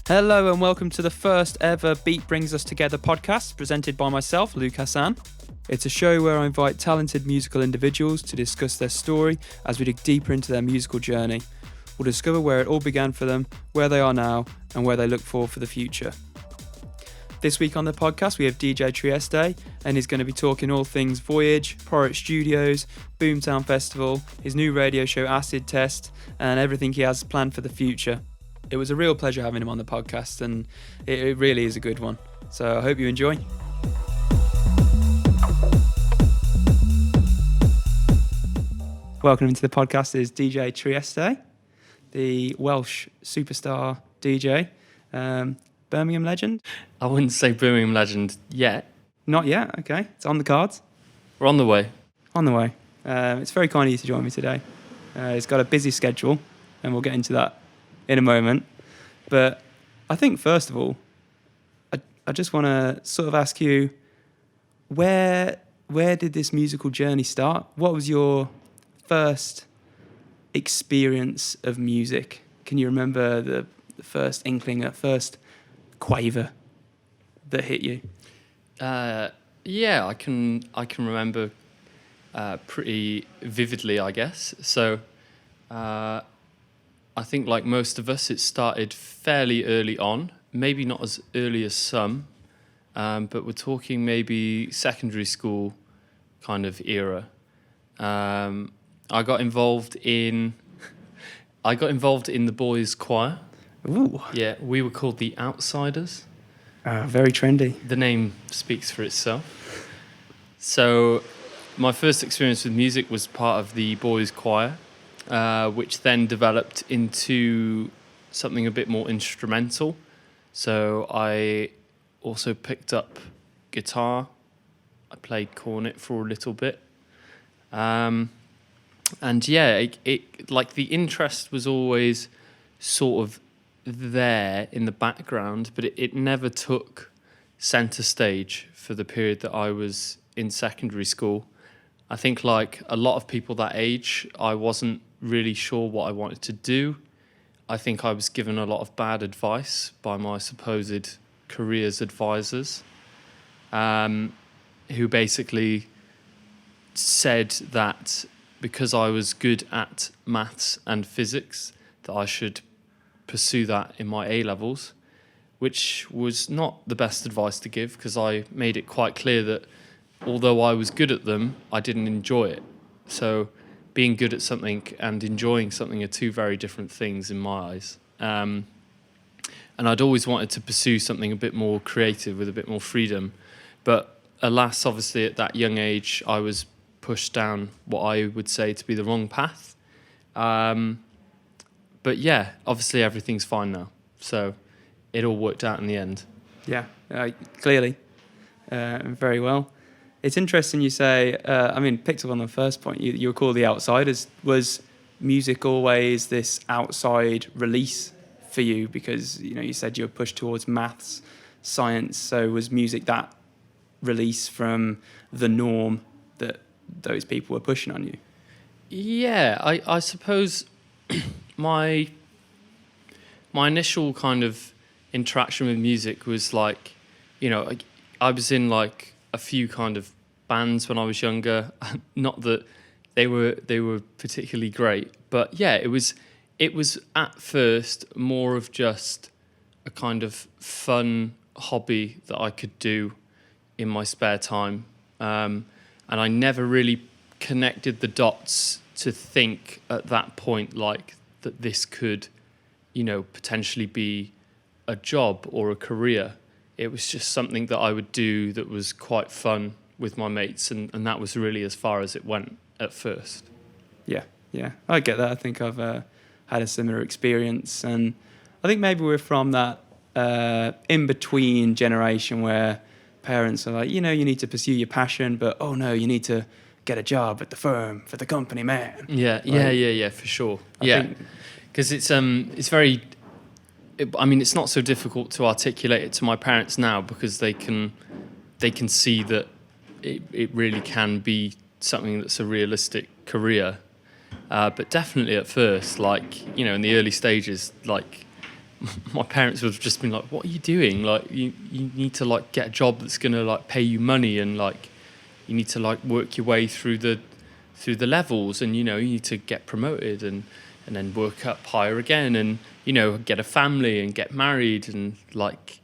Hello and welcome to the first ever Beat Brings Us Together podcast presented by myself, Luke Hassan. It's a show where I invite talented musical individuals to discuss their story as we dig deeper into their musical journey. We'll discover where it all began for them, where they are now, and where they look for the future. This week on the podcast we have DJ Trieste, and he's going to be talking all things Voyage, Prodigy Studios, Boomtown Festival, his new radio show Acid Test, and everything he has planned for the future. It was a real pleasure having him on the podcast, and it really is a good one. So I hope you enjoy. Welcome into the podcast is DJ Trieste, the Welsh superstar DJ, Birmingham legend. I wouldn't say Birmingham legend yet. Not yet, okay. It's on the cards. We're on the way. On the way. It's very kind of you to join me today. He's got a busy schedule, and we'll get into that in a moment. But I think, first of all, I just want to sort of ask you, where did this musical journey start? What was your first experience of music? Can you remember the first inkling, that first quaver that hit you? Yeah, I can remember pretty vividly, I guess. So I think, like most of us, it started fairly early on, maybe not as early as some, but we're talking maybe secondary school kind of era. I got involved in the boys' choir. Ooh. Yeah, we were called the Outsiders. Very trendy. The name speaks for itself. So my first experience with music was part of the boys' choir, which then developed into something a bit more instrumental. So I also picked up guitar. I played cornet for a little bit. And yeah, it like the interest was always sort of there in the background, but it never took center stage for the period that I was in secondary school. I think, like a lot of people that age, I wasn't really sure what I wanted to do. I think I was given a lot of bad advice by my supposed careers advisors, who basically said that because I was good at maths and physics, that I should pursue that in my A-levels, which was not the best advice to give, because I made it quite clear that although I was good at them, I didn't enjoy it. So being good at something and enjoying something are two very different things in my eyes. And I'd always wanted to pursue something a bit more creative with a bit more freedom. But alas, obviously at that young age, I was pushed down what I would say to be the wrong path. But yeah, obviously everything's fine now. So it all worked out in the end. Yeah, clearly. Very well. It's interesting you say, picked up on the first point, you were called the Outsiders. Was music always this outside release for you? Because, you said you were pushed towards maths, science. So was music that release from the norm that those people were pushing on you? Yeah, I suppose my initial kind of interaction with music was like, I was in like a few kind of bands when I was younger. Not that they were particularly great, but yeah, it was at first more of just a kind of fun hobby that I could do in my spare time, and I never really connected the dots to think at that point like that this could, potentially be a job or a career. It was just something that I would do that was quite fun with my mates, and that was really as far as it went at first. Yeah, I get that. I think I've had a similar experience, and I think maybe we're from that in-between generation where parents are like, you need to pursue your passion, but oh no, you need to get a job at the firm for the company man. Yeah, for sure. Because it's very... it's not so difficult to articulate it to my parents now, because they can see that it really can be something that's a realistic career. But definitely at first, in the early stages, my parents would have just been like, what are you doing? Like, you need to like get a job that's going to like pay you money, and like you need to like work your way through the levels, and you need to get promoted and then work up higher again, and get a family and get married, and like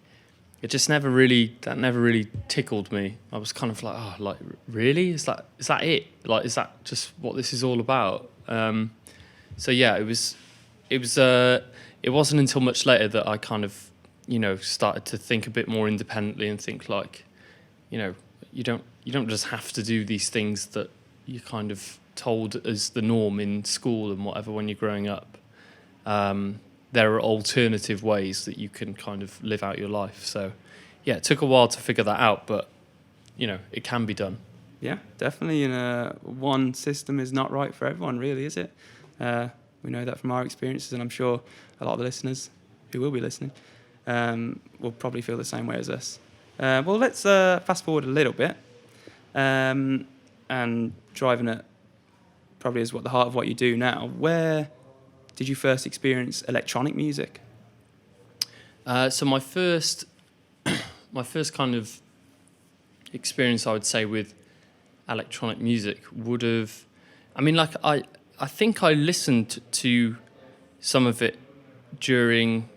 it just never really tickled me. I was kind of like, oh, like really? Is that it? Like, is that just what this is all about? So yeah, it wasn't until much later that I kind of, started to think a bit more independently and think like, you don't just have to do these things that you're kind of told as the norm in school and whatever when you're growing up. There are alternative ways that you can kind of live out your life. So yeah, it took a while to figure that out, but it can be done. Yeah, definitely. One system is not right for everyone, really, is it? We know that from our experiences, and I'm sure a lot of the listeners who will be listening will probably feel the same way as us. Well, let's fast forward a little bit, and driving it probably is the heart of what you do now. Where did you first experience electronic music? So my first kind of experience, I would say, with electronic music would have, I think I listened to some of it during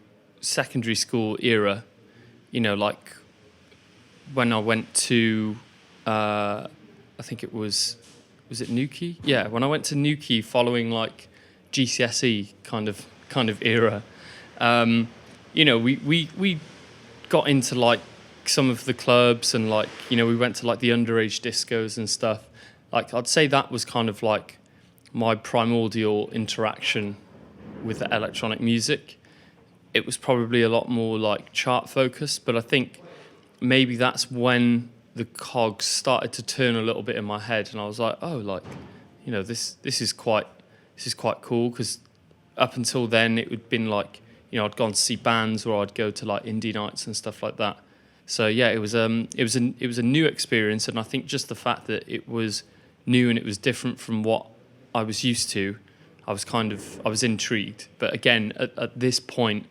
secondary school era, like when I went to, I think it was it Newquay? Yeah, when I went to Newquay following like GCSE kind of era, we got into like some of the clubs, and like, we went to like the underage discos and stuff. Like, I'd say that was kind of like my primordial interaction with the electronic music. It was probably a lot more like chart focused, but I think maybe that's when the cogs started to turn a little bit in my head, and I was like, oh, like, this is quite cool, because up until then it would been like, I'd gone to see bands, or I'd go to like indie nights and stuff like that. So yeah, it was a new experience, and I think just the fact that it was new and it was different from what I was used to, I was intrigued. But again, at this point,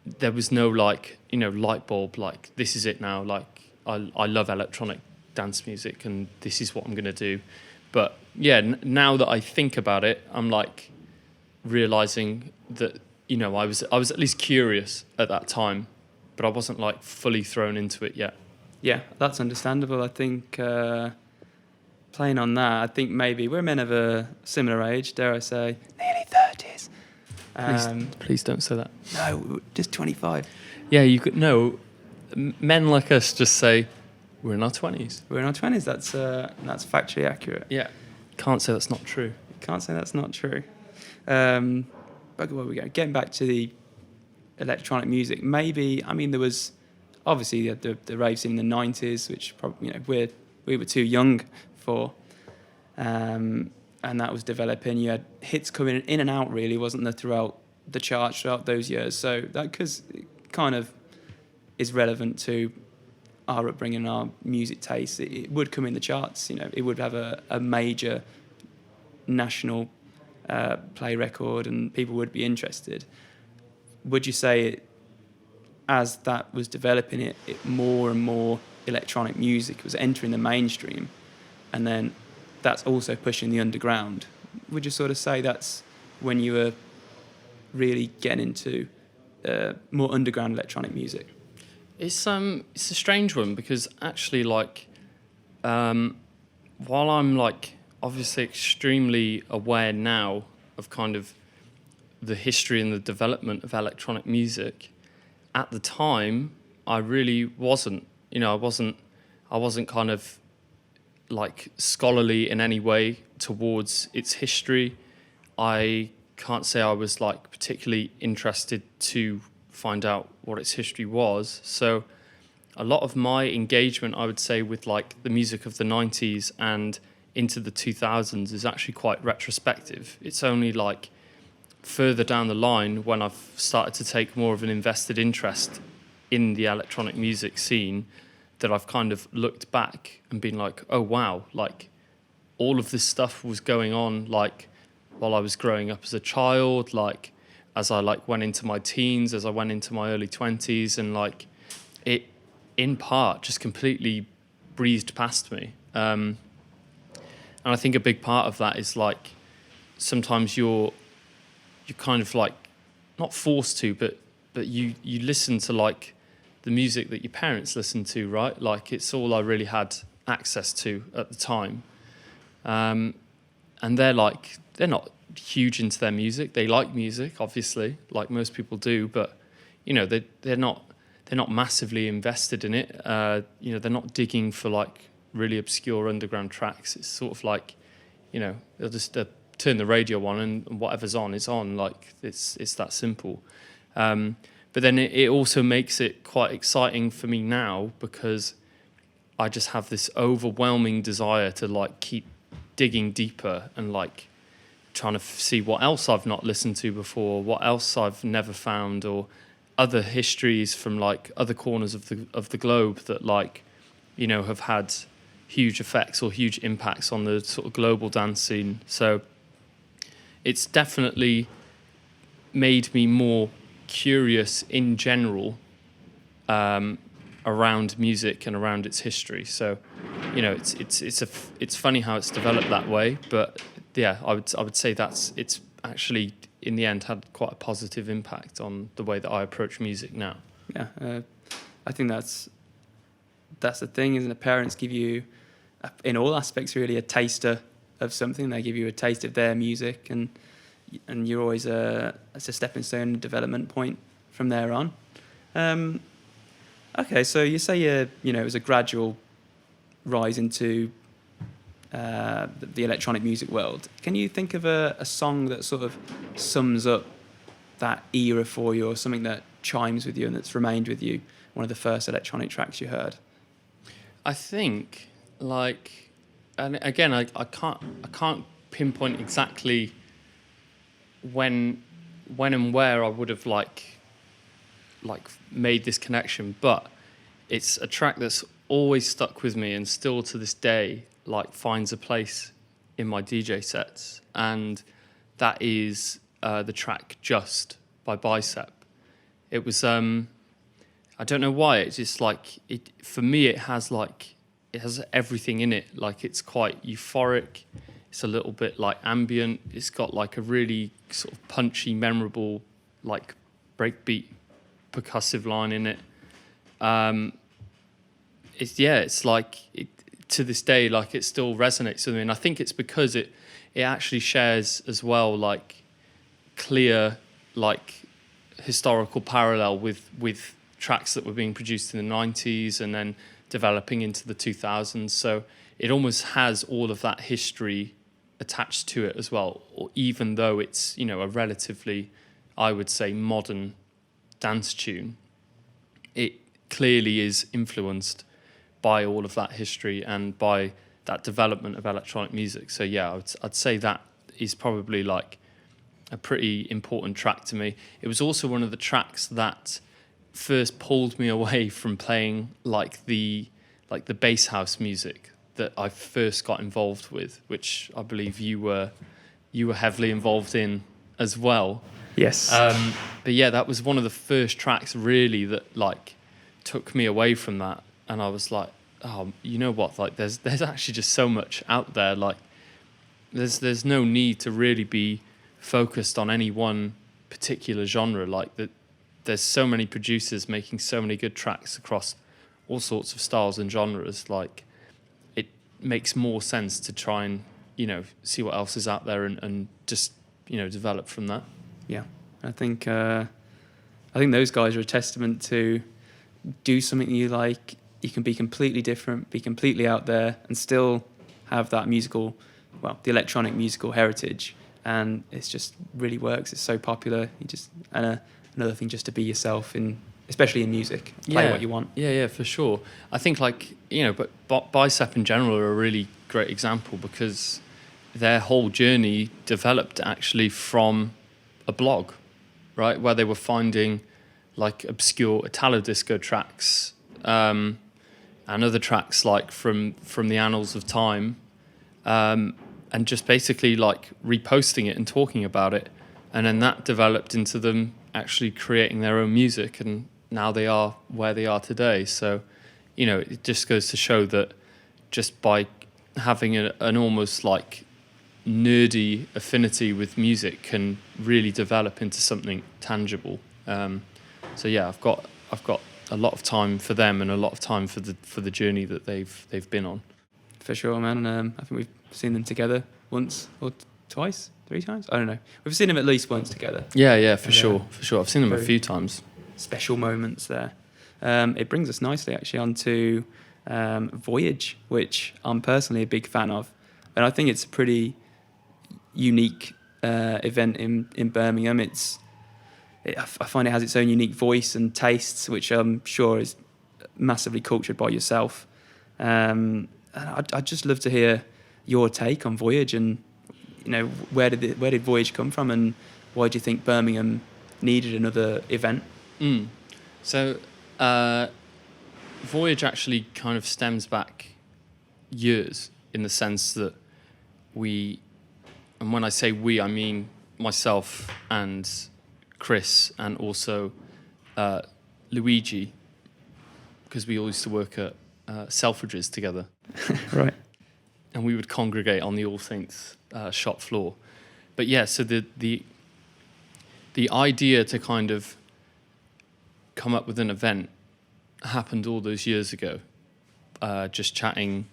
there was no like, light bulb, like, this is it now, like, I love electronic dance music and this is what I'm going to do. But yeah, now that I think about it, I'm like realizing that, I was at least curious at that time, but I wasn't like fully thrown into it yet. Yeah, that's understandable. I think playing on that, I think maybe we're men of a similar age, dare I say, nearly 30s. Please don't say that. No, just 25. Yeah, you could. No, men like us just say we're in our 20s. We're in our 20s. That's factually accurate. Yeah, can't say that's not true. Can't say that's not true. But where we go? Getting back to the electronic music, maybe, there was obviously the rave scene in the 90s, which probably, we were too young for, and that was developing. You had hits coming in and out, really, wasn't there, throughout the charts throughout those years. So that, because it kind of is relevant to our upbringing, our music taste, it would come in the charts. It would have a major national play record, and people would be interested. Would you say, as that was developing, it more and more electronic music was entering the mainstream, and then that's also pushing the underground? Would you sort of say that's when you were really getting into more underground electronic music? It's a strange one, because actually, like, while I'm like obviously extremely aware now of kind of the history and the development of electronic music, at the time I really wasn't. I wasn't kind of like scholarly in any way towards its history. I can't say I was like particularly interested to find out what its history was. So a lot of my engagement, I would say, with like the music of the 90s and into the 2000s is actually quite retrospective. It's only like further down the line, when I've started to take more of an invested interest in the electronic music scene, that I've kind of looked back and been like, oh wow, like all of this stuff was going on like while I was growing up as a child. Like as I like went into my teens, as I went into my early 20s, and like it in part just completely breezed past me. And I think a big part of that is like sometimes you're kind of like not forced to, but you listen to like the music that your parents listened to, right? Like it's all I really had access to at the time. And they're not huge into their music. They like music, obviously, like most people do, but you know, they're not massively invested in it. You know, they're not digging for like really obscure underground tracks. It's sort of like, you know, they'll just turn the radio on and whatever's on is on. Like it's that simple. But then it also makes it quite exciting for me now because I just have this overwhelming desire to like keep digging deeper and like trying to see what else I've not listened to before, what else I've never found, or other histories from like other corners of the globe that like, you know, have had huge effects or huge impacts on the sort of global dance scene. So it's definitely made me more curious in general around music and around its history. So, you know, it's funny how it's developed that way, but yeah, I would say it's actually in the end had quite a positive impact on the way that I approach music now. Yeah, I think that's the thing, isn't it? Parents give you, in all aspects really, a taster of something. They give you a taste of their music, and you're always it's a stepping stone development point from there on. Okay, so you say you know it was a gradual rise into the electronic music world. Can you think of a song that sort of sums up that era for you, or something that chimes with you and that's remained with you? One of the first electronic tracks you heard. I think like, and again, I can't pinpoint exactly when and where I would have like made this connection, but it's a track that's always stuck with me and still to this day like finds a place in my DJ sets, and that is the track Just by Bicep. It was I don't know why, it's just like it for me. It has everything in it. Like it's quite euphoric, it's a little bit like ambient, it's got like a really sort of punchy, memorable like breakbeat percussive line in it. It's like to this day, like it still resonates with me, and I think it's because it actually shares as well like clear like historical parallel with tracks that were being produced in the 90s and then developing into the 2000s. So it almost has all of that history attached to it as well, or even though it's, you know, a relatively, I would say, modern dance tune, it clearly is influenced by all of that history and by that development of electronic music. So yeah, I'd say that is probably like a pretty important track to me. It was also one of the tracks that first pulled me away from playing like the bass house music that I first got involved with, which I believe you were heavily involved in as well. Yes. But yeah, that was one of the first tracks really that like took me away from that, and I was like, oh, you know what? Like, there's actually just so much out there. Like, there's no need to really be focused on any one particular genre. Like that, there's so many producers making so many good tracks across all sorts of styles and genres. Like, it makes more sense to try and, you know, see what else is out there and just, you know, develop from that. Yeah, I think those guys are a testament to do something you like. You can be completely different, be completely out there, and still have that musical, well, the electronic musical heritage. And it's just really works. It's so popular. Another thing, just to be yourself especially in music, play what you want. Yeah, for sure. I think like, you know, but Bicep in general are a really great example because their whole journey developed actually from a blog, right, where they were finding like obscure Italo disco tracks and other tracks like from the annals of time, and just basically like reposting it and talking about it. And then that developed into them actually creating their own music, and now they are where they are today. So, it just goes to show that just by having an almost like nerdy affinity with music can really develop into something tangible. So yeah, I've got a lot of time for them and a lot of time for the journey that they've been on. For sure, man. I think we've seen them together once or twice, 3 times. I don't know. We've seen them at least once together. Yeah, for sure. I've seen them a few times. Special moments there. It brings us nicely actually onto Voyage, which I'm personally a big fan of, and I think it's a pretty unique event in Birmingham. I find it has its own unique voice and tastes, which I'm sure is massively cultured by yourself. And I'd just love to hear your take on Voyage, and where did Voyage come from, and why do you think Birmingham needed another event? So Voyage actually kind of stems back years, in the sense that and when I say we, I mean myself and Chris and also Luigi, because we all used to work at Selfridges together. Right. And we would congregate on the All Saints shop floor. But yeah, so the idea to kind of come up with an event happened all those years ago, just chatting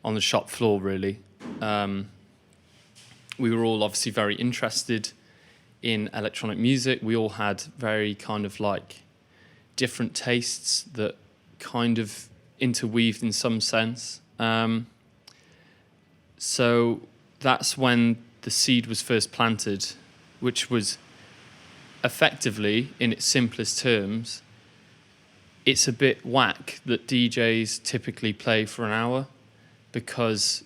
on the shop floor, really. We were all obviously very interested in electronic music. We all had very kind of like different tastes that kind of interweaved in some sense. So that's when the seed was first planted, which was effectively, in its simplest terms, it's a bit whack that DJs typically play for an hour, because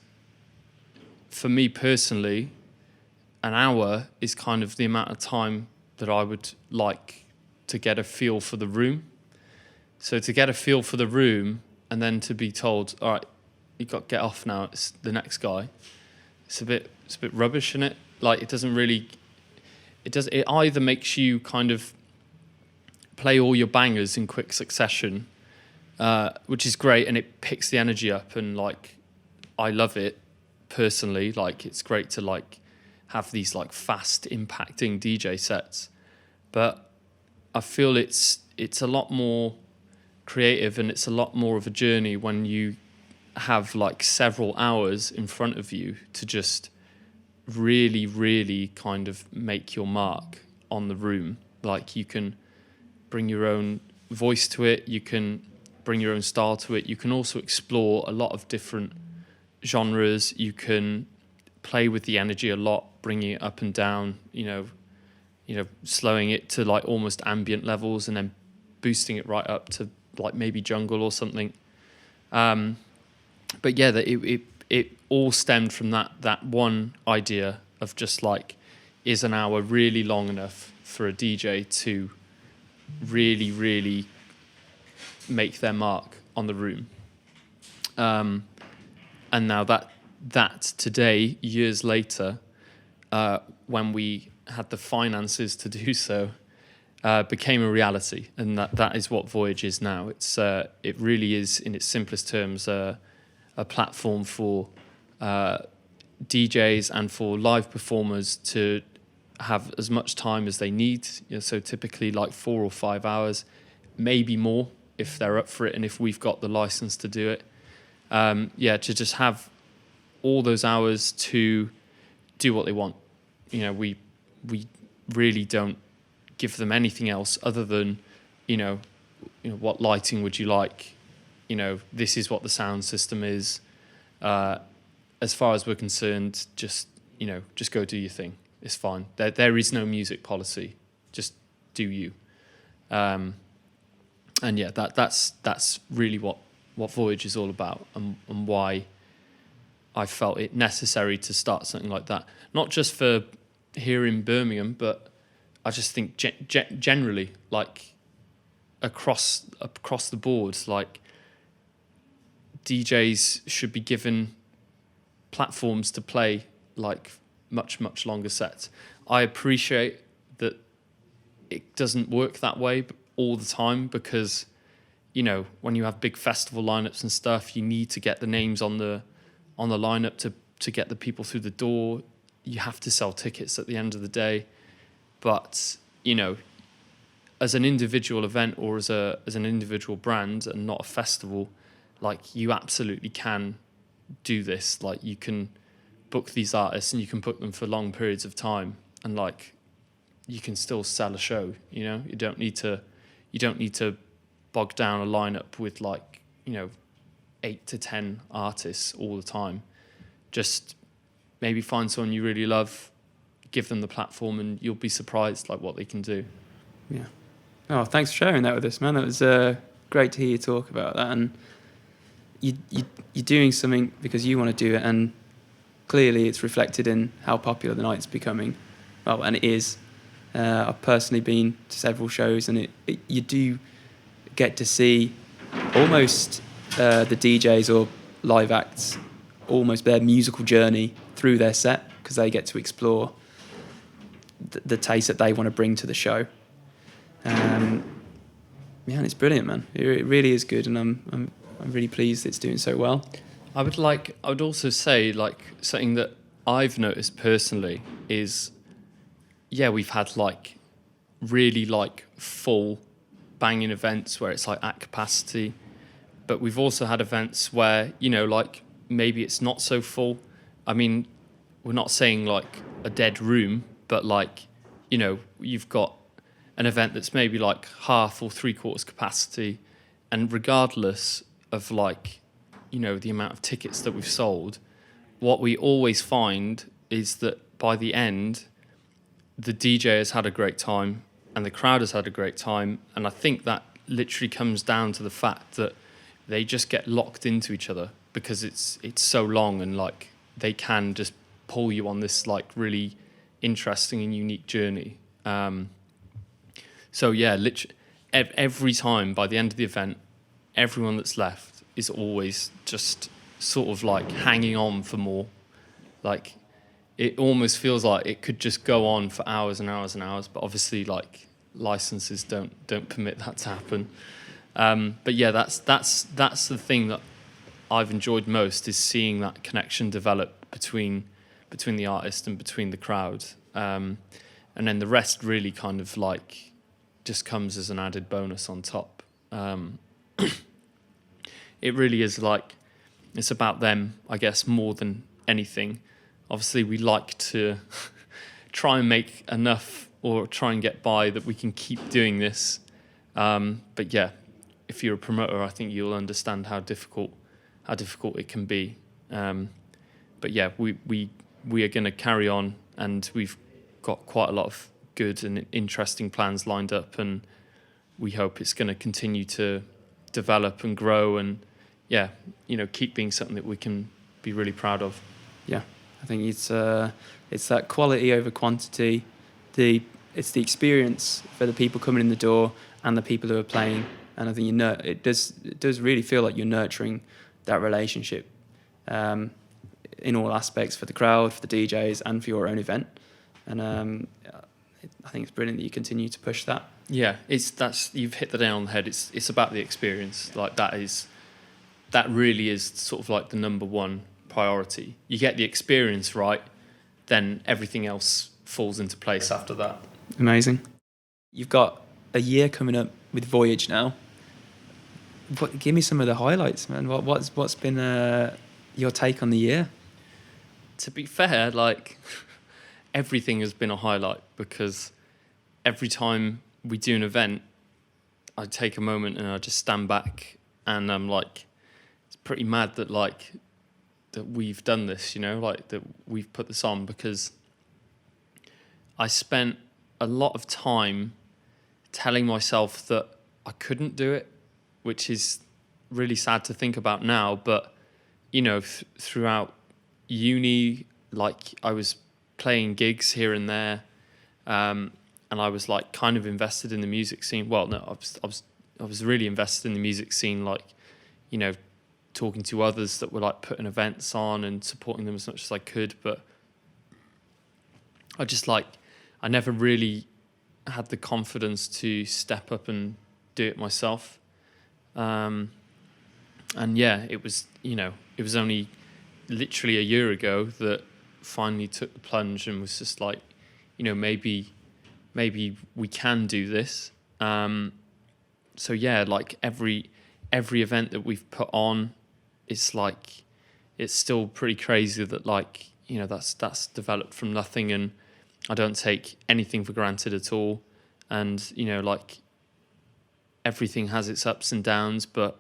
for me personally, an hour is kind of the amount of time that I would like to get a feel for the room. So to get a feel for the room and then to be told, all right, you got to get off now, it's the next guy. It's a bit rubbish, isn't it? Like, it either makes you kind of play all your bangers in quick succession, which is great, and it picks the energy up, and like, I love it personally. Like, it's great to like have these like fast impacting DJ sets, but I feel it's a lot more creative, and it's a lot more of a journey when you have like several hours in front of you to just really, really kind of make your mark on the room. Like, you can bring your own voice to it, you can bring your own style to it, you can also explore a lot of different genres, you can play with the energy a lot, bringing it up and down, slowing it to like almost ambient levels and then boosting it right up to like maybe jungle or something. But yeah, it all stemmed from that one idea of just like, is an hour really long enough for a DJ to really, really make their mark on the room? And now that today, years later, when we had the finances to do so, became a reality, and that is what Voyage is now. It really is, in its simplest terms, a platform for DJs and for live performers to have as much time as they need. So typically like 4 or 5 hours, maybe more if they're up for it, and if we've got the license to do it. To just have all those hours to do what they want. We really don't give them anything else other than, what lighting would you like? This is what the sound system is. As far as we're concerned, just go do your thing. It's fine. There is no music policy. Just do you. And yeah, that's really what Voyage is all about, and why I felt it necessary to start something like that. Not just for here in Birmingham, but I just think generally, like across the board, like DJs should be given platforms to play like much, much longer sets. I appreciate that it doesn't work that way all the time, because, you know, when you have big festival lineups and stuff, you need to get the names on the lineup to get the people through the door. You have to sell tickets at the end of the day. But, you know, as an individual event or as an individual brand and not a festival, like, you absolutely can do this. Like, you can book these artists and you can book them for long periods of time, and like, you can still sell a show. You know, you don't need to bog down a lineup with, like, you know, 8 to 10 artists all the time. Just maybe find someone you really love, give them the platform, and you'll be surprised like what they can do. Yeah. Oh, thanks for sharing that with us, man. That was great to hear you talk about that. And you're doing something because you want to do it, and clearly it's reflected in how popular the night's becoming. Well, and it is. I've personally been to several shows, and you do get to see almost the DJs or live acts, almost their musical journey through their set, because they get to explore the taste that they want to bring to the show. Yeah, and it's brilliant, man. It really is good, and I'm really pleased it's doing so well. I would also say, like, something that I've noticed personally is, yeah, we've had like really like full banging events where it's like at capacity, but we've also had events where, you know, like, maybe it's not so full. I mean, we're not saying like a dead room, but like, you know, you've got an event that's maybe like half or 3/4 capacity, and regardless of, like, you know, the amount of tickets that we've sold, what we always find is that by the end, the DJ has had a great time and the crowd has had a great time. And I think that literally comes down to the fact that they just get locked into each other because it's so long, and like, they can just pull you on this like really interesting and unique journey. So yeah, literally every time by the end of the event, everyone that's left is always just sort of like hanging on for more. Like, it almost feels like it could just go on for hours and hours and hours, but obviously like licenses don't permit that to happen. But yeah, that's the thing that I've enjoyed most, is seeing that connection develop between the artist and between the crowd. And then the rest really kind of like just comes as an added bonus on top. It really is like, it's about them, I guess, more than anything. Obviously, we like to try and make enough or try and get by that we can keep doing this. But yeah, if you're a promoter, I think you'll understand how difficult it can be. But yeah, we are going to carry on, and we've got quite a lot of good and interesting plans lined up, and we hope it's going to continue to develop and grow, and yeah, you know, keep being something that we can be really proud of. Yeah, I think it's that quality over quantity. It's the experience for the people coming in the door and the people who are playing, and I think it does really feel like you're nurturing that relationship in all aspects, for the crowd, for the DJs, and for your own event. And I think it's brilliant that you continue to push that. Yeah, you've hit the nail on the head. It's about the experience. Like, that really is sort of like the number one priority. You get the experience right, then everything else falls into place after that. Amazing. You've got a year coming up with Voyage now. Give me some of the highlights, man. What's been your take on the year? To be fair, like, everything has been a highlight, because every time we do an event, I take a moment and I just stand back, and I'm like, it's pretty mad that we've done this, you know, like, that we've put this on, because I spent a lot of time telling myself that I couldn't do it, which is really sad to think about now. But, you know, throughout uni, like, I was playing gigs here and there, and I was like kind of invested in the music scene. Well, no, I was really invested in the music scene, like, you know, talking to others that were like putting events on and supporting them as much as I could. But I never really had the confidence to step up and do it myself. And yeah, it was only literally a year ago that finally took the plunge and was just like, maybe we can do this. So yeah, like every event that we've put on, it's still pretty crazy that like, that's developed from nothing, and I don't take anything for granted at all. And, like everything has its ups and downs, but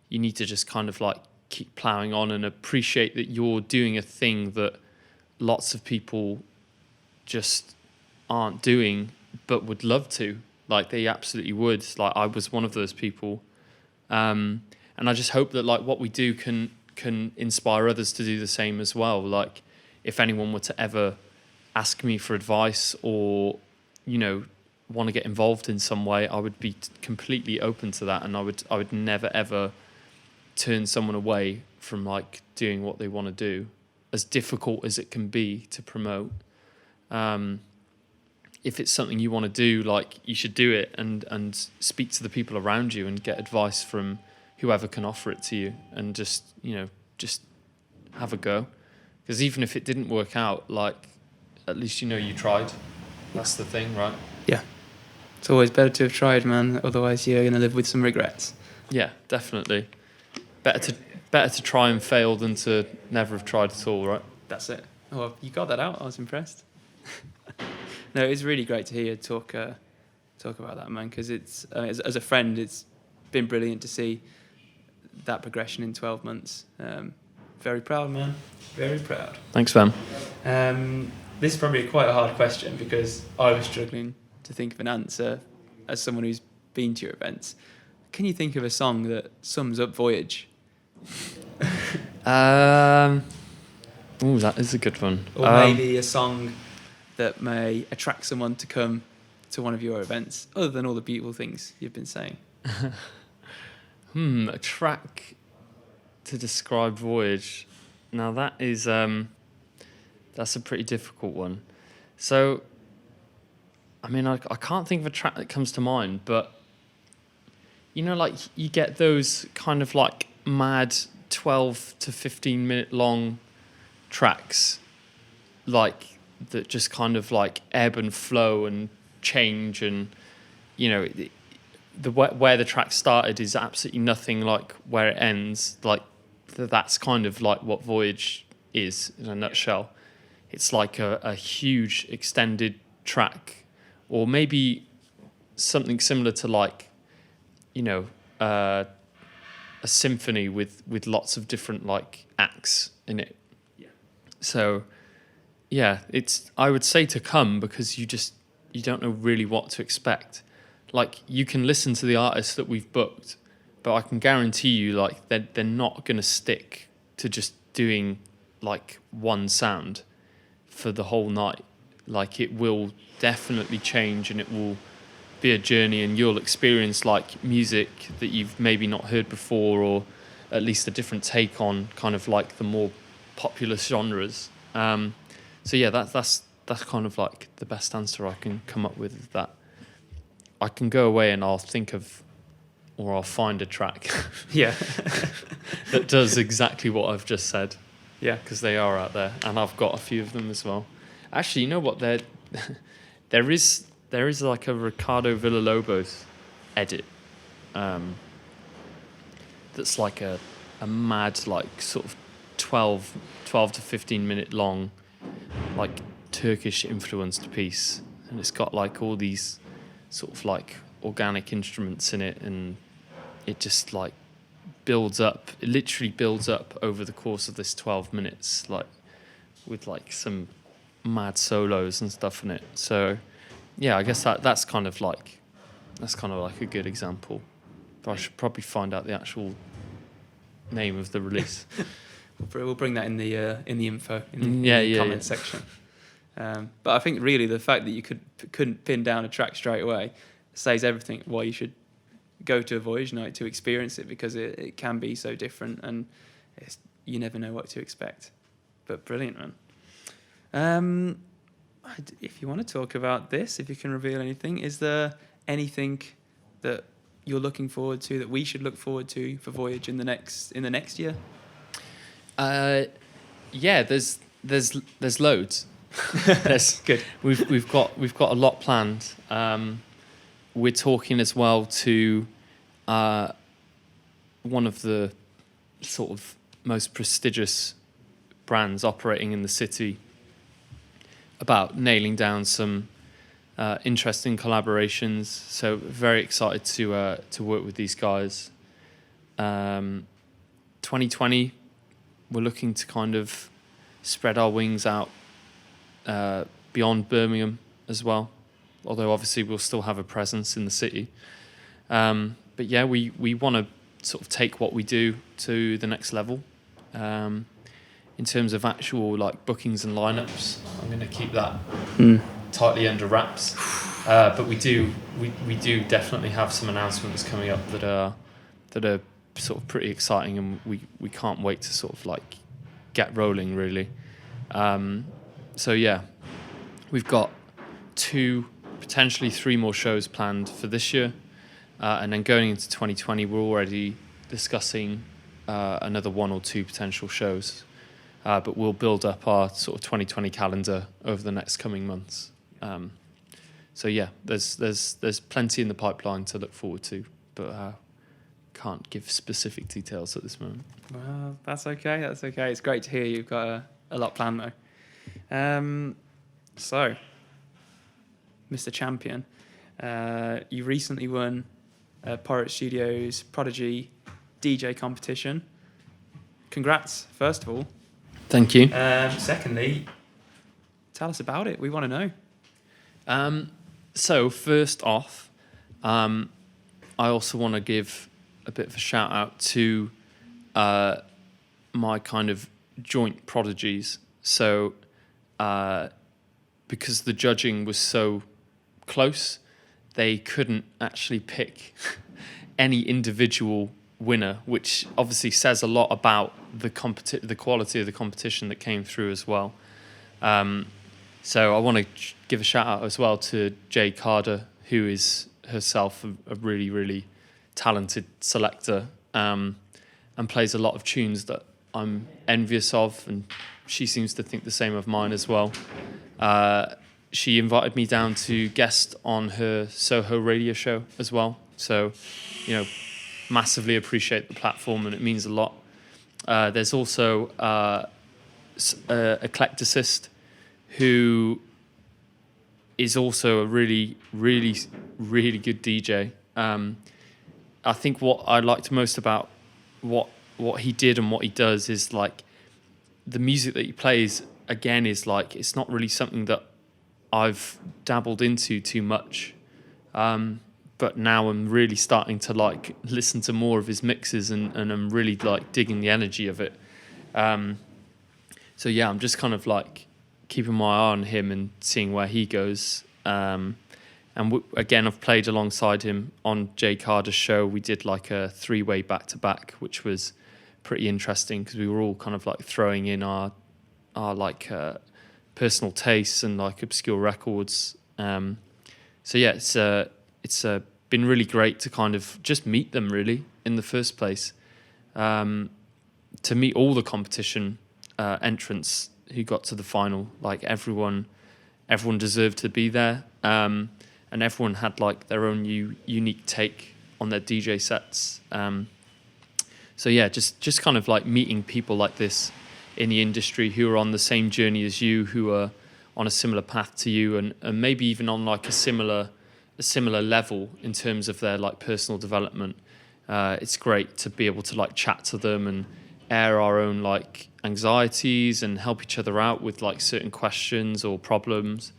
you need to just kind of like keep plowing on and appreciate that you're doing a thing that lots of people just aren't doing, but would love to. Like they absolutely would. Like I was one of those people. And I just hope that like what we do can inspire others to do the same as well. Like if anyone were to ever ask me for advice or, want to get involved in some way, I would be completely open to that. And I would never ever turn someone away from like doing what they want to do, as difficult as it can be to promote. If it's something you want to do, like you should do it and speak to the people around you and get advice from whoever can offer it to you, and just have a go. Because even if it didn't work out, like at least you tried. That's the thing, right? Yeah. It's always better to have tried, man. Otherwise you're going to live with some regrets. Yeah, definitely. Better to try and fail than to never have tried at all, right? That's it. Oh, you got that out. I was impressed. No, it's really great to hear you talk about that, man, because it's as a friend, it's been brilliant to see that progression in 12 months. Very proud, man. Very proud. Thanks, fam. This is probably quite a hard question because I was struggling to think of an answer as someone who's been to your events. Can you think of a song that sums up Voyage? That is a good one. Or maybe a song that may attract someone to come to one of your events, other than all the beautiful things you've been saying. A track to describe Voyage. Now that is that's a pretty difficult one. So, I mean, I can't think of a track that comes to mind, but like you get those kind of like mad 12 to 15 minute long tracks, like that just kind of like ebb and flow and change, and where the track started is absolutely nothing like where it ends. Like that's kind of like what Voyage is in a nutshell. It's like a huge extended track, or maybe something similar to like a symphony with lots of different like acts in it. Yeah. So yeah, I would say to come, because you don't know really what to expect. Like you can listen to the artists that we've booked, but I can guarantee you like they're not going to stick to just doing like one sound for the whole night. Like it will definitely change, and it will be a journey, and you'll experience like music that you've maybe not heard before, or at least a different take on kind of like the more popular genres. So yeah, that's kind of like the best answer I can come up with. That I can go away and I'll think of, or I'll find a track, Yeah, that does exactly what I've just said. yeah, Because they are out there, and I've got a few of them as well. Actually, you know what? There is like a Ricardo Villalobos edit, that's like a mad like sort of 12 to 15 minute long, like Turkish influenced piece, and it's got like all these sort of like organic instruments in it, and it just like builds up. It literally builds up over the course of this 12 minutes, like with like some mad solos and stuff in it. So yeah, I guess that's kind of like a good example. But I should probably find out the actual name of the release. We'll bring that in the info in the comment section. But I think really the fact that you couldn't pin down a track straight away says everything why you should go to a Voyage night to experience it, because it can be so different, and you never know what to expect. But brilliant, man. if you want to talk about this, if you can reveal anything, is there anything that you're looking forward to, that we should look forward to for Voyage in the next year? Yeah, there's loads. There's Good. We've got a lot planned. We're talking as well to one of the sort of most prestigious brands operating in the city about nailing down some interesting collaborations. So very excited to work with these guys. 2020, we're looking to kind of spread our wings out beyond Birmingham as well. Although obviously we'll still have a presence in the city. But yeah, we want to sort of take what we do to the next level. In terms of actual like bookings and lineups, I'm going to keep that tightly under wraps. But we do definitely have some announcements coming up that are sort of pretty exciting, and we can't wait to sort of like get rolling really. So yeah, we've got 2, potentially 3 more shows planned for this year, and then going into 2020, we're already discussing another 1 or 2 potential shows. But we'll build up our sort of 2020 calendar over the next coming months. So yeah, there's plenty in the pipeline to look forward to, but can't give specific details at this moment. Well, that's okay. It's great to hear you've got a lot planned though. So, Mr. Champion, you recently won Pirate Studios Prodigy DJ competition. Congrats, first of all. Thank you. Secondly, tell us about it. We want to know. So first off, I also want to give a bit of a shout out to my kind of joint prodigies. So because the judging was so close, they couldn't actually pick any individual winner, which obviously says a lot about the quality of the competition that came through as well. So I want to give a shout out as well to Jay Carter, who is herself a really, really talented selector, and plays a lot of tunes that I'm envious of, and she seems to think the same of mine as well. She invited me down to guest on her Soho radio show as well. So, massively appreciate the platform, and it means a lot. There's also Eclecticist, who is also a really, really, really good DJ. I think what I liked most about what he did and what he does is like the music that he plays, again, is like, it's not really something that I've dabbled into too much. But now I'm really starting to like listen to more of his mixes, and I'm really like digging the energy of it. So yeah, I'm just kind of like keeping my eye on him and seeing where he goes. Again, I've played alongside him on Jay Carter's show. We did like a 3-way back-to-back, which was pretty interesting because we were all kind of like throwing in our like personal tastes and like obscure records. So yeah, it's been really great to kind of just meet them really in the first place. To meet all the competition entrants who got to the final, like everyone deserved to be there, and everyone had like their own unique take on their DJ sets. So yeah, just kind of like meeting people like this in the industry who are on the same journey as you, who are on a similar path to you, and maybe even on like a similar level in terms of their like personal development. It's great to be able to like chat to them and air our own like anxieties and help each other out with like certain questions or problems.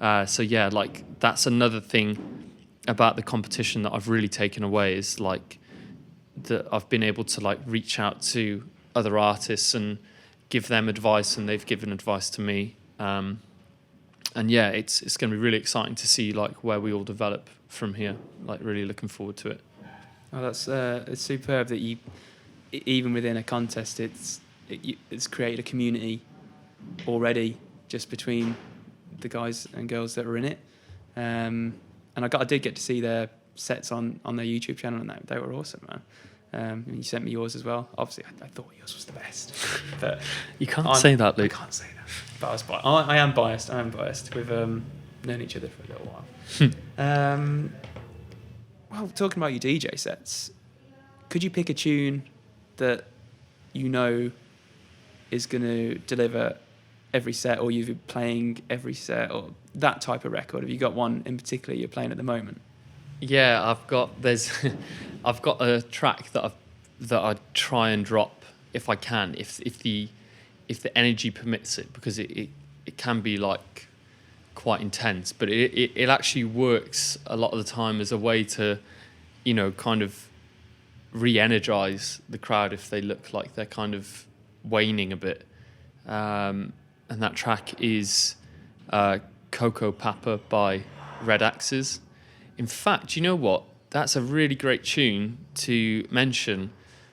So yeah, like that's another thing about the competition that I've really taken away, is like that I've been able to like reach out to other artists and give them advice, and they've given advice to me. And yeah, it's going to be really exciting to see like where we all develop from here. Like really looking forward to it. Oh, that's it's superb that you, even within a contest, it's created a community already just between the guys and girls that were in it. And I did get to see their sets on their YouTube channel, and they were awesome, man. And you sent me yours as well. Obviously, I thought yours was the best. But you can't say that, Luke. I can't say that. But I am biased. We've known each other for a little while. Well, talking about your DJ sets, could you pick a tune that you know is going to deliver every set, or you've been playing every set, or that type of record? Have you got one in particular you're playing at the moment? Yeah, I've got a track that I try and drop if I can, if the energy permits it, because it can be like quite intense, but it actually works a lot of the time as a way to, kind of re-energize the crowd if they look like they're kind of waning a bit. And that track is Coco Papa by Red Axes. In fact, you know what? That's a really great tune to mention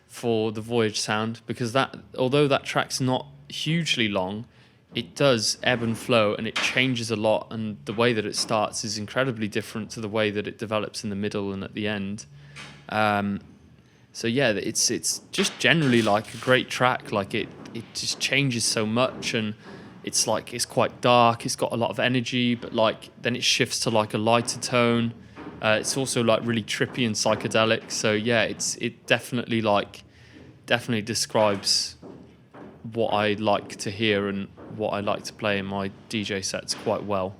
for the Voyage sound, because although that track's not hugely long, it does ebb and flow, and it changes a lot, and the way that it starts is incredibly different to the way that it develops in the middle and at the end. So yeah, it's just generally like a great track. Like it just changes so much, and it's quite dark. It's got a lot of energy, but like then it shifts to like a lighter tone. It's also like really trippy and psychedelic. So yeah, it definitely describes what I like to hear and what I like to play in my DJ sets quite well.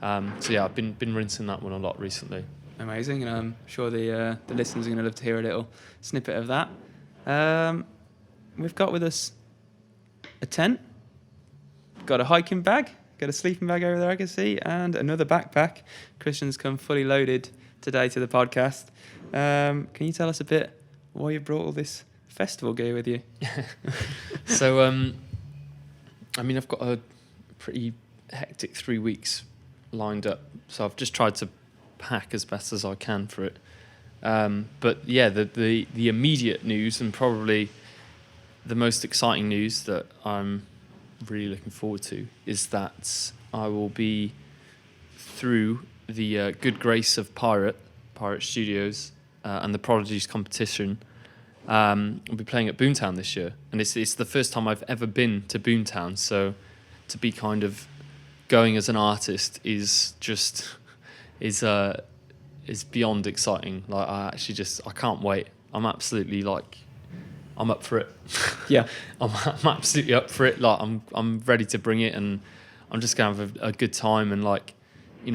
So yeah, I've been rinsing that one a lot recently. Amazing, and I'm sure the listeners are going to love to hear a little snippet of that. We've got with us a tent, got a hiking bag, got a sleeping bag over there I can see, and another backpack. Christian's come fully loaded today to the podcast. Can you tell us a bit why you brought all this festival gear with you? So, I've got a pretty hectic 3 weeks lined up, so I've just tried to pack as best as I can for it. But yeah, the immediate news, and probably the most exciting news that I'm really looking forward to, is that I will be through the good grace of Pirate Studios and the Prodigy's competition. I'll be playing at Boomtown this year, and it's the first time I've ever been to Boomtown, so to be kind of going as an artist is beyond exciting. Like I can't wait. I'm absolutely I'm up for it. Yeah. I'm absolutely up for it. Like I'm ready to bring it, and I'm just gonna have a good time. And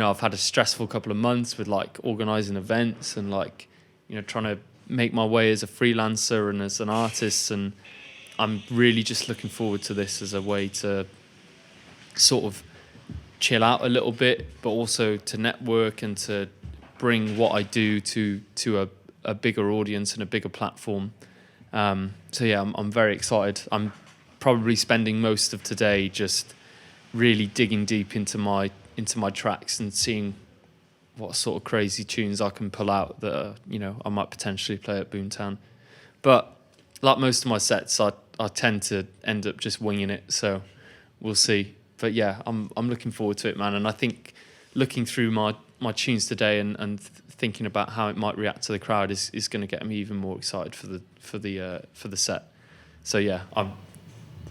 I've had a stressful couple of months with organising events and trying to make my way as a freelancer and as an artist, and I'm really just looking forward to this as a way to sort of chill out a little bit, but also to network and to bring what I do to a bigger audience and a bigger platform. So yeah, I'm very excited. I'm probably spending most of today just really digging deep into my tracks and seeing what sort of crazy tunes I can pull out that I might potentially play at Boomtown. But like most of my sets, I tend to end up just winging it, so we'll see. But yeah, I'm looking forward to it, man. And I think looking through my tunes today and thinking about how it might react to the crowd is going to get me even more excited for the set. So yeah,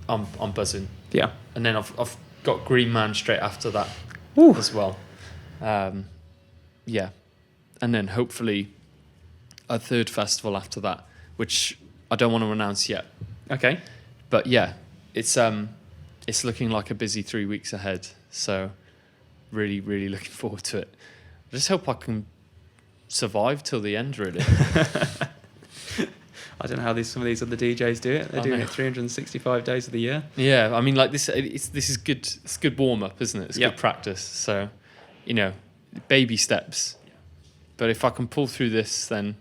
I'm buzzing. Yeah. And then I've got Green Man straight after that. Ooh. As well. Yeah, and then hopefully a third festival after that, which I don't want to announce yet. Okay. But yeah, it's looking like a busy 3 weeks ahead. So really, really looking forward to it. I just hope I can survive till the end, really. I don't know how some of these other DJs do it. They're doing it 365 days of the year. Yeah, I mean, this is good. It's good warm up, isn't it? It's good practice. So, baby steps. But if I can pull through this, then,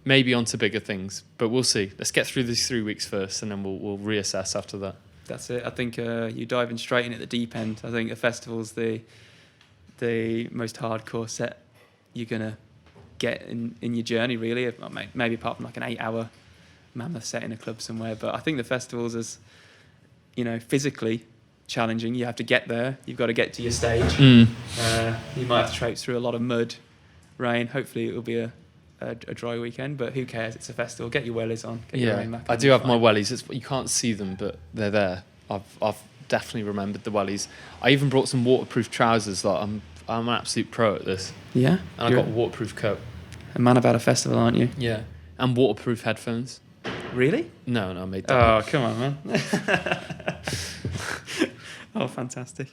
maybe onto bigger things. But we'll see. Let's get through these 3 weeks first, and then we'll reassess after that. That's it. I think you're diving straight in at the deep end. I think a festival's the most hardcore set you're gonna get in your journey, really. Maybe apart from an 8-hour mammoth set in a club somewhere. But I think the festivals, as physically, challenging. You have to get there. You've got to get to your stage. Mm. You might have to traipse through a lot of mud, rain. Hopefully it will be a dry weekend, but who cares? It's a festival. Get your wellies on. Get your rain back I on, do you're have my fine. wellies. You can't see them, but they're there. I've definitely remembered the wellies. I even brought some waterproof trousers. Like I'm an absolute pro at this. Yeah? And I got a waterproof coat. A man about a festival, aren't you? Yeah. And waterproof headphones. Really? No, I made that. Oh, come on, man. Oh, fantastic.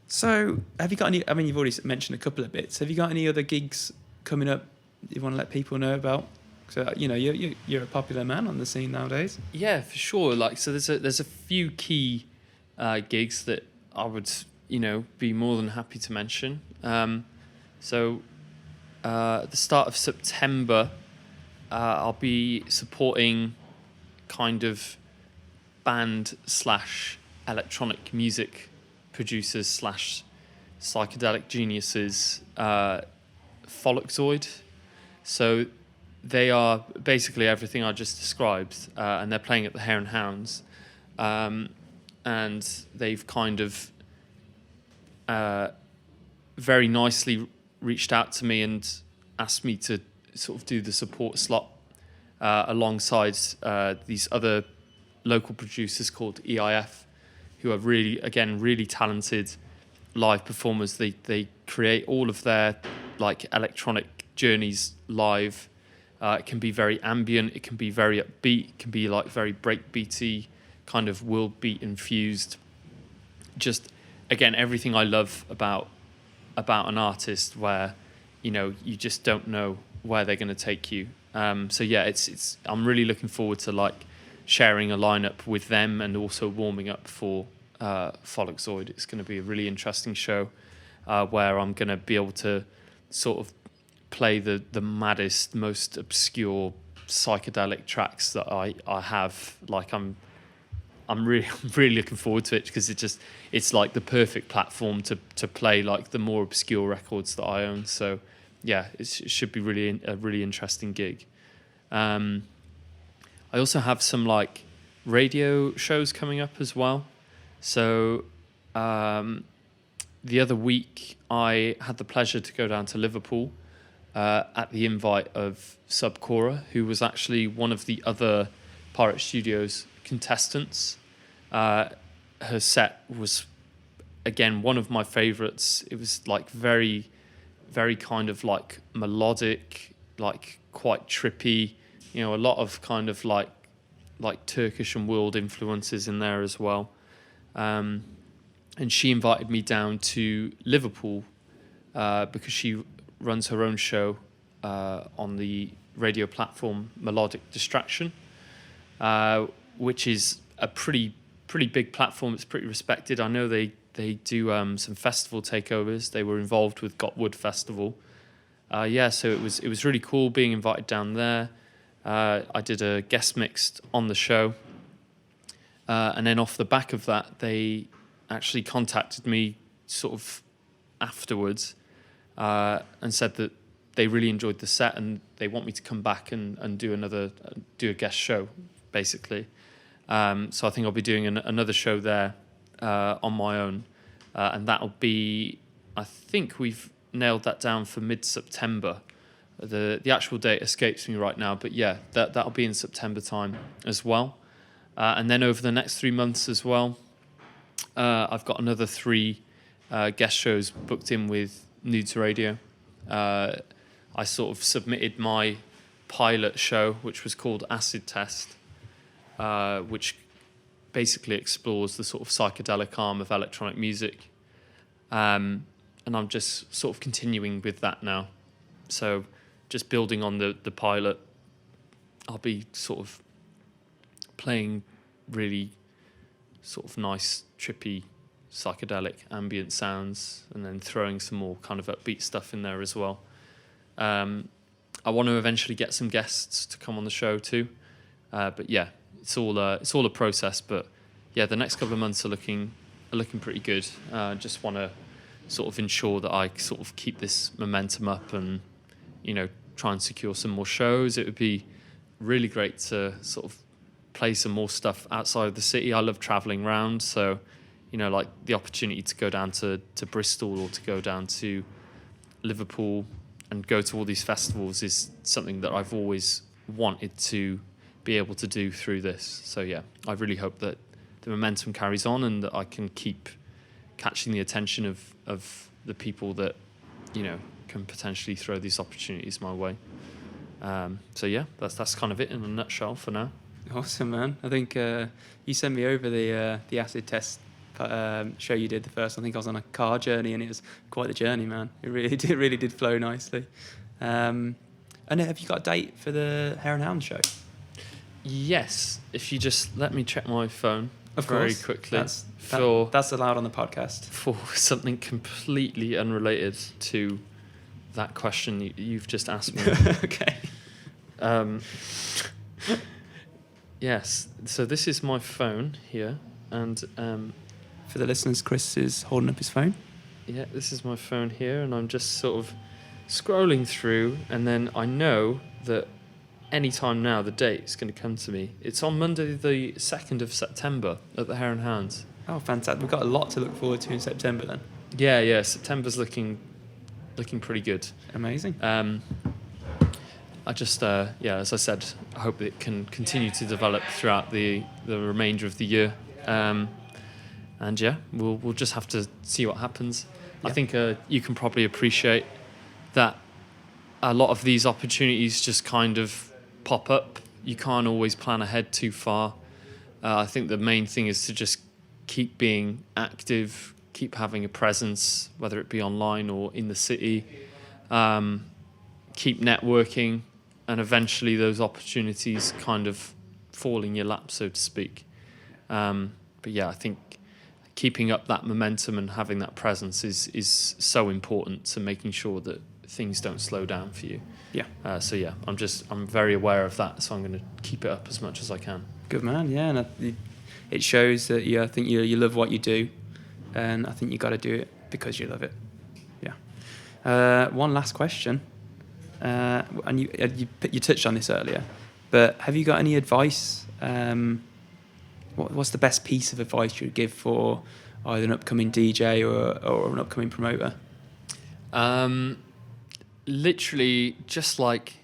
So, have you got any? I mean, you've already mentioned a couple of bits. Have you got any other gigs coming up you want to let people know about? So, you're a popular man on the scene nowadays. Yeah, for sure. Like, so there's a few key gigs that I would, be more than happy to mention. So, at the start of September, I'll be supporting kind of band / electronic music producers / psychedelic geniuses, Folloxoid. So they are basically everything I just described, and they're playing at the Hare and Hounds, and they've kind of very nicely reached out to me and asked me to sort of do the support slot alongside these other local producers called EIF, who are really talented live performers. They create all of their like electronic journeys live. It can be very ambient, it can be very upbeat, it can be like very breakbeaty, kind of world beat infused. Just again, everything I love about an artist, where you just don't know where they're going to take you. So yeah, it's I'm really looking forward to like sharing a lineup with them and also warming up for Folloxoid. It's going to be a really interesting show where I'm going to be able to sort of play the maddest, most obscure psychedelic tracks that I have. Like I'm really looking forward to it, because it's like the perfect platform to play like the more obscure records that I own. So yeah, it should be a really interesting gig. I also have some like radio shows coming up as well. So the other week I had the pleasure to go down to Liverpool at the invite of Subcora, who was actually one of the other Pirate Studios contestants. Her set was, again, one of my favourites. It was like very, very kind of like melodic, like quite trippy, a lot of kind of like Turkish and world influences in there as well. And she invited me down to Liverpool because she runs her own show on the radio platform Melodic Distraction, which is a pretty big platform. It's pretty respected. I know they do some festival takeovers. They were involved with Gotwood Festival. So it was really cool being invited down there. I did a guest mix on the show, and then off the back of that, they actually contacted me sort of afterwards and said that they really enjoyed the set and they want me to come back and do a guest show, basically. So I think I'll be doing another show there on my own, and that'll be, I think we've nailed that down for mid-September. The actual date escapes me right now, but yeah, that'll be in September time as well. And then over the next 3 months as well, I've got another 3 guest shows booked in with Nudes Radio. I sort of submitted my pilot show, which was called Acid Test, which basically explores the sort of psychedelic arm of electronic music. And I'm just sort of continuing with that now. So just building on the pilot, I'll be sort of playing really sort of nice, trippy, psychedelic ambient sounds, and then throwing some more kind of upbeat stuff in there as well. I want to eventually get some guests to come on the show too. But yeah, it's all a process. But yeah, the next couple of months are looking pretty good. Just want to sort of ensure that I sort of keep this momentum up and, try and secure some more shows. It would be really great to sort of play some more stuff outside of the city. I love traveling around, so like the opportunity to go down to Bristol or to go down to Liverpool and go to all these festivals is something that I've always wanted to be able to do through this. So yeah, I really hope that the momentum carries on and that I can keep catching the attention of the people that can potentially throw these opportunities my way. So yeah, that's kind of it in a nutshell for now. Awesome, man. I think you sent me over the acid test show you did the first. I think I was on a car journey, and it was quite the journey, man. It really did flow nicely. And have you got a date for the Hare and Hound show? Yes, if you just let me check my phone very quickly. That's allowed on the podcast. For something completely unrelated to that question you've just asked me. Okay. Yes, so this is my phone here, and for the listeners, Chris is holding up his phone. Yeah, this is my phone here, and I'm just sort of scrolling through, and then I know that any time now the date is going to come to me. It's on Monday the 2nd of September at the Hare and Hounds. Oh, fantastic. We've got a lot to look forward to in September then. Yeah, September's looking pretty good. Amazing. I just, as I said, I hope it can continue to develop throughout the remainder of the year. And yeah, we'll just have to see what happens. Yeah. I think you can probably appreciate that a lot of these opportunities just kind of pop up. You can't always plan ahead too far. I think the main thing is to just keep being active, keep having a presence, whether it be online or in the city. Keep networking, and eventually those opportunities kind of fall in your lap, so to speak. But yeah, I think keeping up that momentum and having that presence is so important to making sure that things don't slow down for you. Yeah. So yeah, I'm very aware of that, so I'm going to keep it up as much as I can. Good man, yeah, and it shows that I think you love what you do, and I think you got to do it because you love it. Yeah. One last question, and you touched on this earlier, but have you got any advice? What's the best piece of advice you would give for either an upcoming DJ or an upcoming promoter? Literally, just like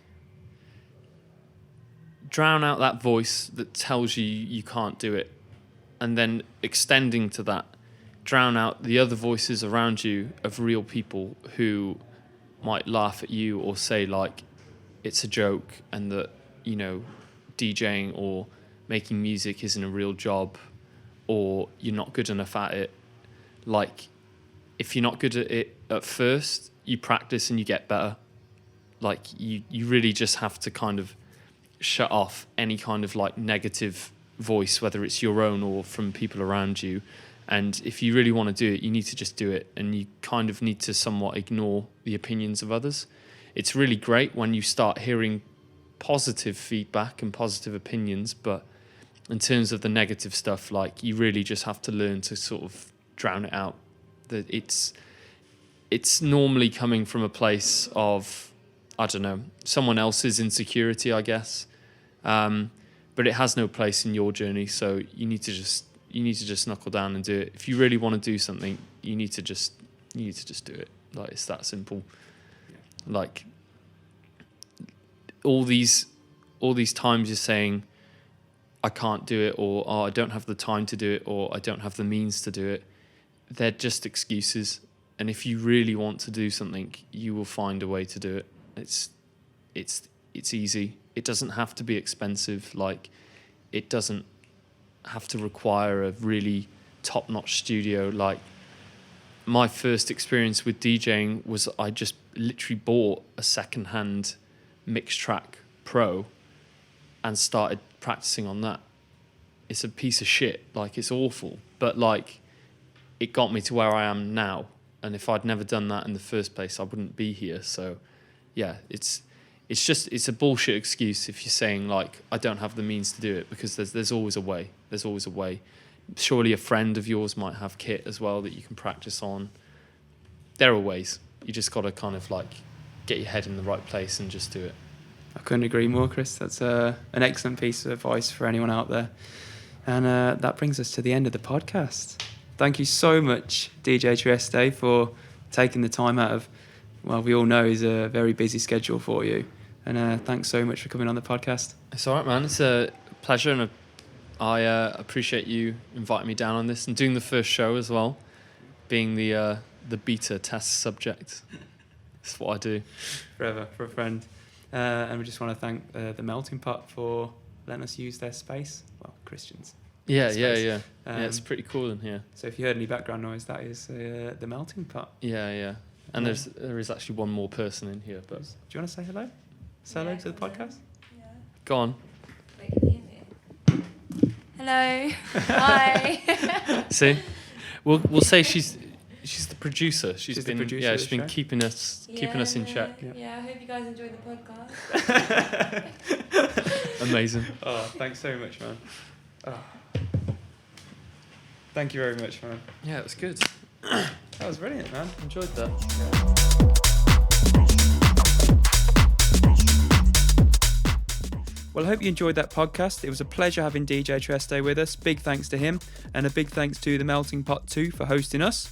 drown out that voice that tells you can't do it, and then extending to that, drown out the other voices around you of real people who might laugh at you or say like it's a joke and that DJing or making music isn't a real job or you're not good enough at it. Like, if you're not good at it at first, you practice and you get better. Like, you really just have to kind of shut off any kind of like negative voice, whether it's your own or from people around you. And if you really want to do it, you need to just do it, and you kind of need to somewhat ignore the opinions of others. It's really great when you start hearing positive feedback and positive opinions, but in terms of the negative stuff, like, you really just have to learn to sort of drown it out. That it's normally coming from a place of, I don't know, someone else's insecurity, I guess. But it has no place in your journey, so you need to just knuckle down and do it. If you really want to do something, you need to just do it. Like, it's that simple. Yeah. Like, all these times you're saying, I can't do it, or I don't have the time to do it, or I don't have the means to do it, they're just excuses. And if you really want to do something, you will find a way to do it. It's easy. It doesn't have to be expensive. Like, it doesn't have to require a really top-notch studio. Like, my first experience with DJing was I just literally bought a second-hand Mix Track Pro and started practicing on that. It's a piece of shit. Like, it's awful. But, like, it got me to where I am now. And if I'd never done that in the first place, I wouldn't be here. So, yeah, it's a bullshit excuse if you're saying, like, I don't have the means to do it, because there's always a way. There's always a way. Surely a friend of yours might have kit as well that you can practice on. There are ways. You just got to kind of, like, get your head in the right place and just do it. I couldn't agree more, Chris. That's an excellent piece of advice for anyone out there. And that brings us to the end of the podcast. Thank you so much, DJ Trieste, for taking the time out of, well, we all know is a very busy schedule for you. And thanks so much for coming on the podcast. It's all right, man. It's a pleasure, and I appreciate you inviting me down on this and doing the first show as well, being the beta test subject. That's what I do. Forever, for a friend. And we just want to thank the Melting Pot for letting us use their space. Well, Christians. Yeah. Space. It's pretty cool in here. So if you heard any background noise, that is the Melting Pot. Yeah. And there is actually one more person in here. But do you want to say hello? Say hello to the podcast? Yeah. Go on. Wait, can you hear me? Hello. Hi. See, we'll say she's the producer. She's been the producer yeah, of she's the been show. keeping us in check. Yeah, I hope you guys enjoyed the podcast. Amazing. Oh, thanks so much, man. Oh. Thank you very much, man. Yeah, it was good. That was brilliant, man. Enjoyed that. Well, I hope you enjoyed that podcast. It was a pleasure having DJ Trieste with us. Big thanks to him, and a big thanks to the Melting Pot 2 for hosting us.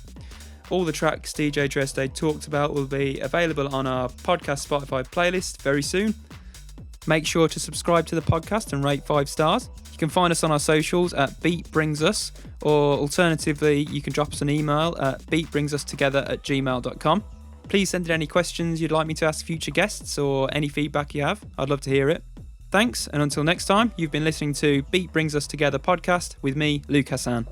All the tracks DJ Trieste talked about will be available on our podcast Spotify playlist very soon. Make sure to subscribe to the podcast and rate 5 stars. You can find us on our socials at Beat Brings Us, or alternatively, you can drop us an email at beatbringsustogether@gmail.com. Please send in any questions you'd like me to ask future guests or any feedback you have. I'd love to hear it. Thanks, and until next time, you've been listening to Beat Brings Us Together podcast with me, Luke Hassan.